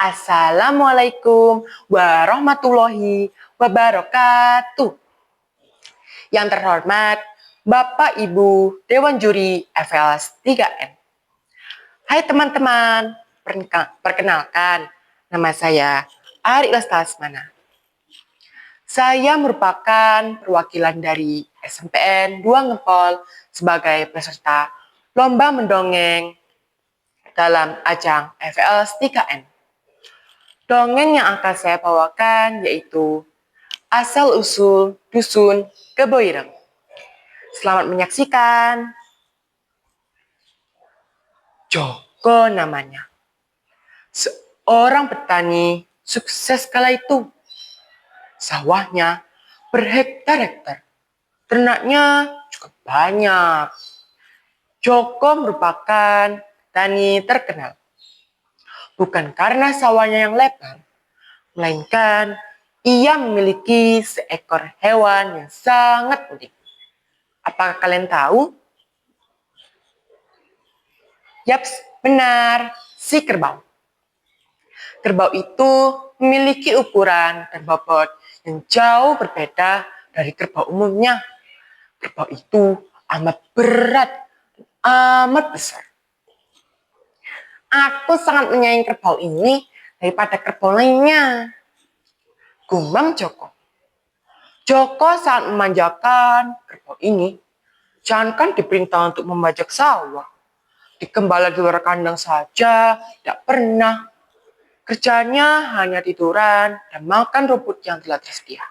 Assalamualaikum warahmatullahi wabarakatuh. Yang terhormat Bapak Ibu Dewan Juri FLS 3N. Hai teman-teman, perkenalkan nama saya Ari Lestasmana. Saya merupakan perwakilan dari SMPN 2 Ngepol sebagai peserta lomba mendongeng dalam ajang FLS 3N. Dongeng yang akan saya bawakan yaitu Asal-usul Dusun Keboireng. Selamat menyaksikan. Joko namanya. Seorang petani sukses kala itu. Sawahnya berhektar-hektar. Ternaknya cukup banyak. Joko merupakan petani terkenal. Bukan karena sawahnya yang lebar, melainkan ia memiliki seekor hewan yang sangat unik. Apakah kalian tahu? Yaps, benar, si kerbau. Kerbau itu memiliki ukuran dan bobot yang jauh berbeda dari kerbau umumnya. Kerbau itu amat berat, amat besar. Aku sangat menyayangi kerbau ini daripada kerbau lainnya, gumam Joko. Joko sangat memanjakan kerbau ini. Jangankan diperintah untuk membajak sawah, dikembala di luar kandang saja tidak pernah. Kerjanya hanya tiduran dan makan rumput yang telah tersedia.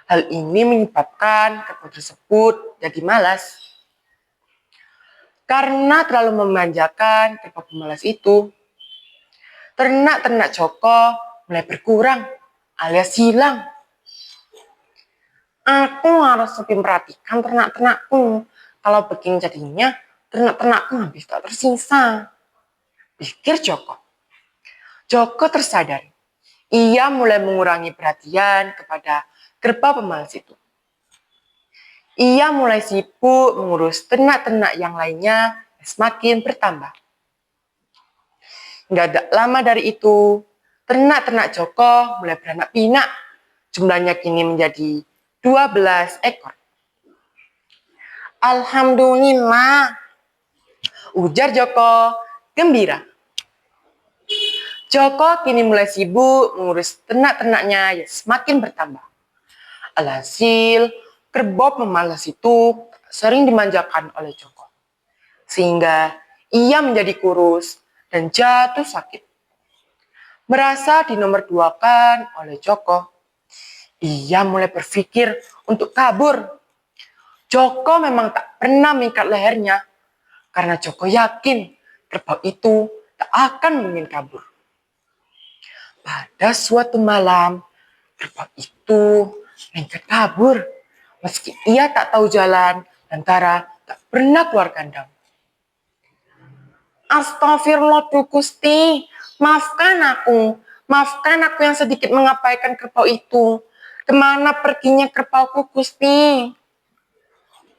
Hal ini menyebabkan kerbau tersebut jadi malas. Karena terlalu memanjakan kerbau pemalas itu, ternak-ternak Joko mulai berkurang alias hilang. Aku harus lebih memperhatikan ternak-ternakku. Kalau begini jadinya, ternak-ternakku habis tak tersisa, pikir Joko. Joko tersadar. Ia mulai mengurangi perhatian kepada kerbau pemalas itu. Ia mulai sibuk mengurus ternak-ternak yang lainnya dan semakin bertambah. Nggak lama dari itu, ternak-ternak Joko mulai beranak pinak. Jumlahnya kini menjadi 12 ekor. Alhamdulillah, ujar Joko gembira. Joko kini mulai sibuk mengurus ternak-ternaknya yang semakin bertambah. Alhasil, kerbau pemalas itu sering dimanjakan oleh Joko. Sehingga ia menjadi kurus dan jatuh sakit. Merasa dinomorduakan oleh Joko, ia mulai berpikir untuk kabur. Joko memang tak pernah mengikat lehernya, karena Joko yakin kerbau itu tak akan mungkin kabur. Pada suatu malam, kerbau itu nekat kabur, meski ia tak tahu jalan lantaran tak pernah keluar kandang. Astagfirullah Gusti, maafkan aku yang sedikit mengabaikan kerbau itu. Kemana perginya kerbauku Gusti?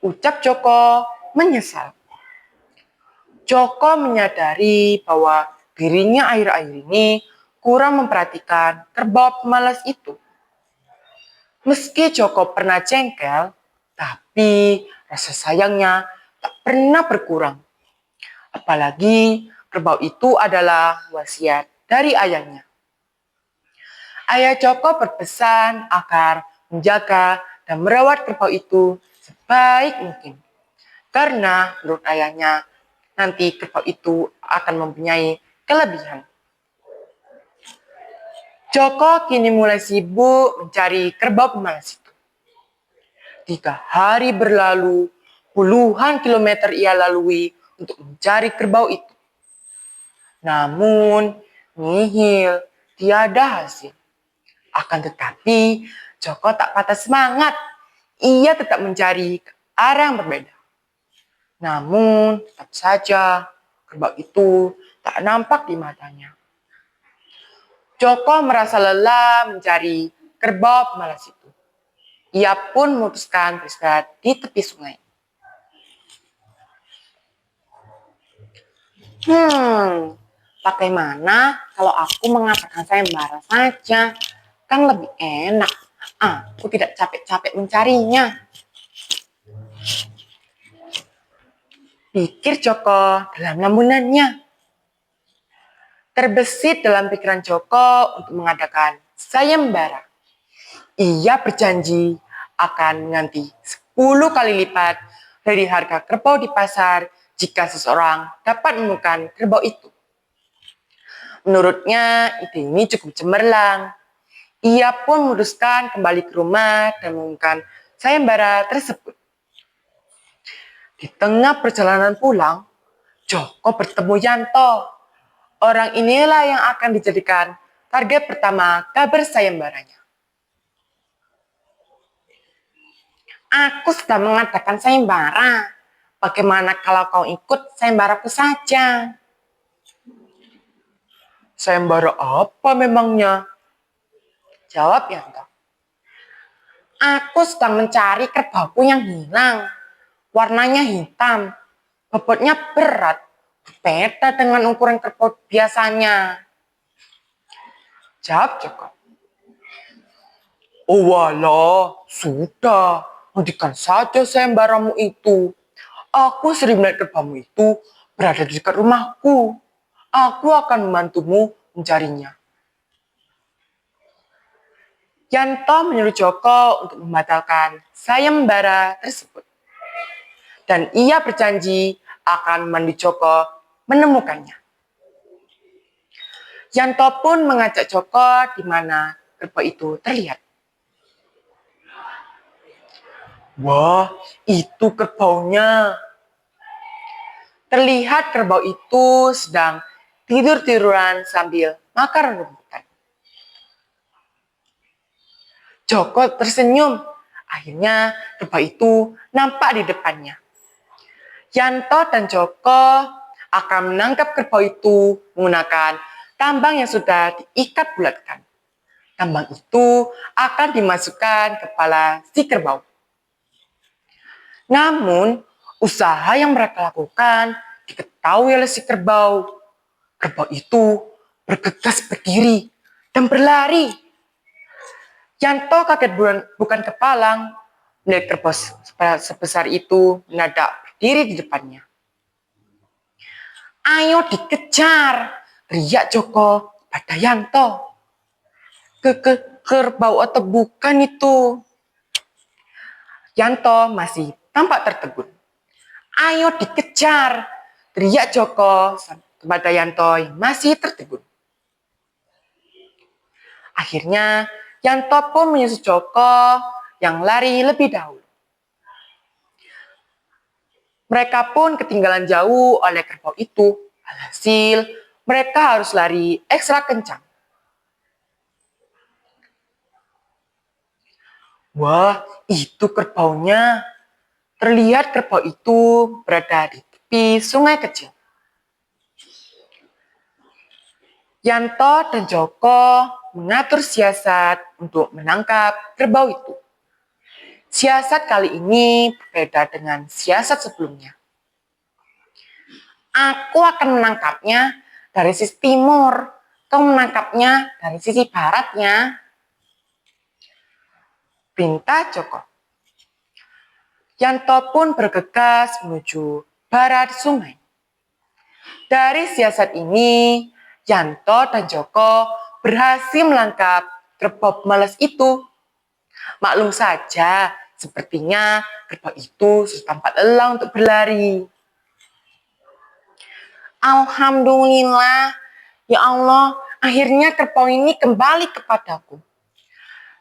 Ucap Joko menyesal. Joko menyadari bahwa dirinya akhir-akhir ini kurang memperhatikan kerbau pemalas itu. Meski Joko pernah jengkel, tapi rasa sayangnya tak pernah berkurang. Apalagi kerbau itu adalah wasiat dari ayahnya. Ayah Joko berpesan agar menjaga dan merawat kerbau itu sebaik mungkin. Karena menurut ayahnya, nanti kerbau itu akan mempunyai kelebihan. Joko kini mulai sibuk mencari kerbau pemalas itu. 3 hari berlalu, puluhan kilometer ia lalui untuk mencari kerbau itu. Namun, nihil, tiada hasil. Akan tetapi, Joko tak patah semangat. Ia tetap mencari ke arah yang berbeda. Namun, tetap saja kerbau itu tak nampak di matanya. Joko merasa lelah mencari kerbau pemalas itu. Ia pun memutuskan beristirahat di tepi sungai. Bagaimana kalau aku mengatakan sayembara saja? Kan lebih enak. Aku tidak capek-capek mencarinya. Pikir Joko dalam lamunannya. Terbesit dalam pikiran Joko untuk mengadakan sayembara. Ia berjanji akan mengganti 10 kali lipat dari harga kerbau di pasar jika seseorang dapat menemukan kerbau itu. Menurutnya, ide ini cukup cemerlang. Ia pun memutuskan kembali ke rumah dan mengumumkan sayembara tersebut. Di tengah perjalanan pulang, Joko bertemu Yanto. Orang inilah yang akan dijadikan target pertama kabar sayembaranya. Aku sudah mengadakan sayembara. Bagaimana kalau kau ikut sayembaraku saja? Sayembara apa memangnya? Jawab Yanto. Aku sedang mencari kerbauku yang hilang. Warnanya hitam, bobotnya berat, beda dengan ukuran kerbau biasanya. Jawab Joko. Oh walah, sudah, hentikan saja sayembaramu itu. Aku sering melihat kerbaumu itu berada di dekat rumahku. Aku akan membantumu mencarinya. Yanto menyuruh Joko untuk membatalkan sayembara tersebut. Dan ia berjanji akan membantu Joko menemukannya. Yanto pun mengajak Joko di mana kerbau itu terlihat. Wah, itu kerbaunya. Terlihat kerbau itu sedang tidur-tiduran sambil makan rumputan. Joko tersenyum. Akhirnya kerbau itu nampak di depannya. Yanto dan Joko akan menangkap kerbau itu menggunakan tambang yang sudah diikat bulatkan. Tambang itu akan dimasukkan ke kepala si kerbau. Namun, usaha yang mereka lakukan diketahui oleh si kerbau. Kerbau itu bergegas berdiri dan berlari. Yanto kaget bukan kepalang melihat kerbau sebesar itu mendadak berdiri di depannya. Ayo dikejar, teriak Joko pada Yanto. Kerbau atau bukan itu? Yanto masih tampak tertegun. Ayo dikejar, teriak Joko kepada Yanto yang masih tertegun. Akhirnya Yanto pun menyusul Joko yang lari lebih dahulu. Mereka pun ketinggalan jauh oleh kerbau itu. Alhasil, mereka harus lari ekstra kencang. Wah, itu kerbaunya. Terlihat kerbau itu berada di tepi sungai kecil. Yanto dan Joko mengatur siasat untuk menangkap kerbau itu. Siasat kali ini berbeda dengan siasat sebelumnya. Aku akan menangkapnya dari sisi timur, kau menangkapnya dari sisi baratnya. Perintah Joko. Yanto pun bergegas menuju barat sungai. Dari siasat ini, Yanto dan Joko berhasil menangkap kerbau pemalas itu. Maklum saja, sepertinya kerbau itu sudah tampak lelah untuk berlari. Alhamdulillah, ya Allah, akhirnya kerbau ini kembali kepadaku.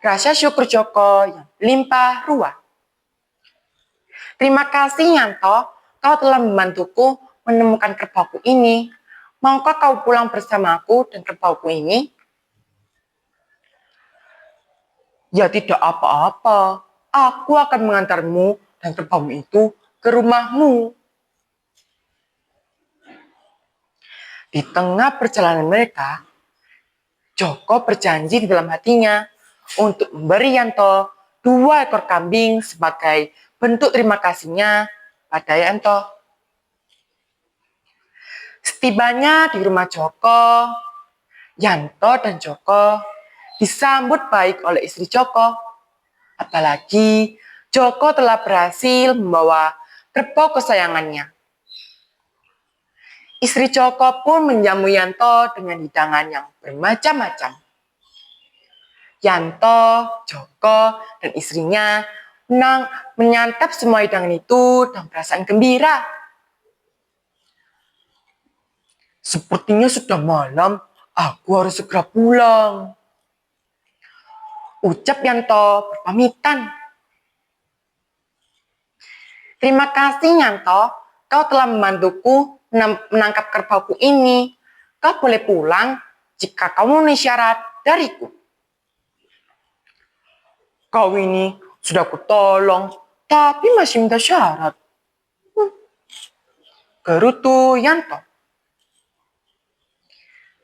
Rasa syukur Joko yang limpah ruah. Terima kasih Yanto, kau telah membantuku menemukan kerbauku ini. Maukah kau pulang bersamaku dan kerbauku ini? Ya tidak apa-apa. Aku akan mengantarmu dan kerbaumu itu ke rumahmu. Di tengah perjalanan mereka, Joko berjanji di dalam hatinya untuk memberi Yanto 2 ekor kambing sebagai bentuk terima kasihnya pada Yanto. Setibanya di rumah Joko, Yanto dan Joko disambut baik oleh istri Joko. Apalagi Joko telah berhasil membawa kerbau kesayangannya. Istri Joko pun menjamu Yanto dengan hidangan yang bermacam-macam. Yanto, Joko, dan istrinya menyantap semua hidangan itu dengan perasaan gembira. Sepertinya sudah malam, aku harus segera pulang, ucap Yanto berpamitan. Terima kasih Yanto, kau telah membantuku menangkap kerbauku ini. Kau boleh pulang jika kau memenuhi syarat dariku. Kau ini sudah kutolong, tapi masih minta syarat. Gerutu Yanto.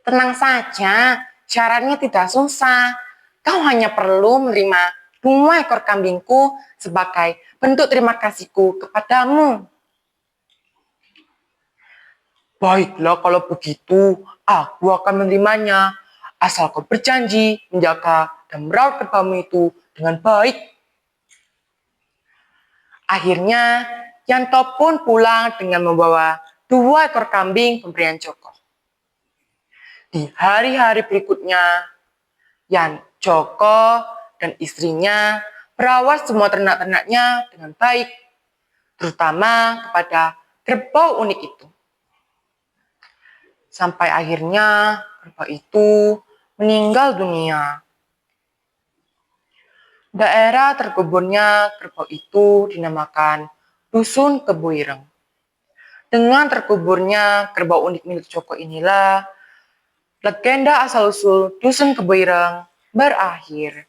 Tenang saja, syaratnya tidak susah. Kau hanya perlu menerima 2 ekor kambingku sebagai bentuk terima kasihku kepadamu. Baiklah kalau begitu, aku akan menerimanya. Asal kau berjanji menjaga dan merawat kerbaumu itu dengan baik. Akhirnya, Yanto pun pulang dengan membawa 2 ekor kambing pemberian Joko. Di hari-hari berikutnya, Joko dan istrinya merawat semua ternak-ternaknya dengan baik, terutama kepada kerbau unik itu. Sampai akhirnya kerbau itu meninggal dunia. Daerah terkuburnya kerbau itu dinamakan Dusun Kebo-Ireng. Dengan terkuburnya kerbau unik milik Joko inilah, legenda asal-usul Dusun Kebo-Ireng berakhir.